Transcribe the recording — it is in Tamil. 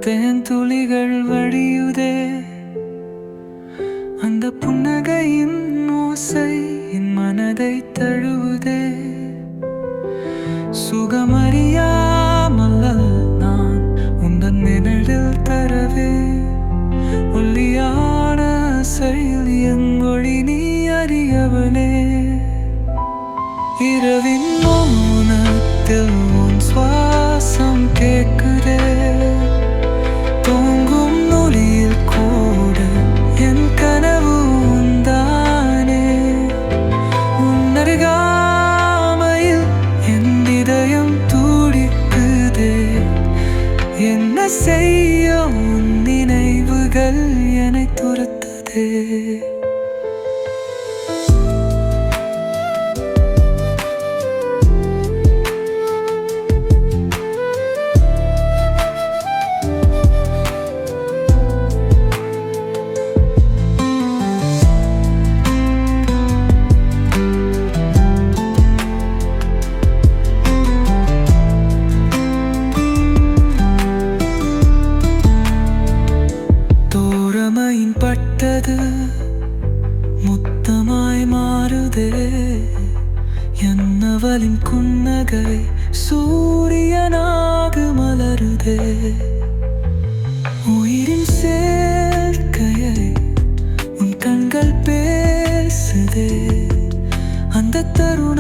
தேன் துளிகள் வழியுதே. அந்த புன்னகையின் ஓசை என் மனதை தழுவுதே. சுகமறியாமல் நான் உந்தன் நிழலில் தரவே. ஒல்லியான செயல் என் மொழி நீ அறியவனே. இரவின் மௌனத்தில் உன் சுவாசம் கேட்குதே. தூங்கும் நொடியில் கூட என் கனவு உந்தானே. உன் அருகாமையில் என் இதயம் துடிக்குதே. என்ன செய்ய உன் நினைவுகள் என்னை துரத்துதே. பட்டது முத்தமாய் மாறுதே. என்னவளின் குன்னகை சூரியனாக மலருதே. உயிரின் சேர்க்கையை உன் கண்கள் பேசுதே. அந்த தருணம்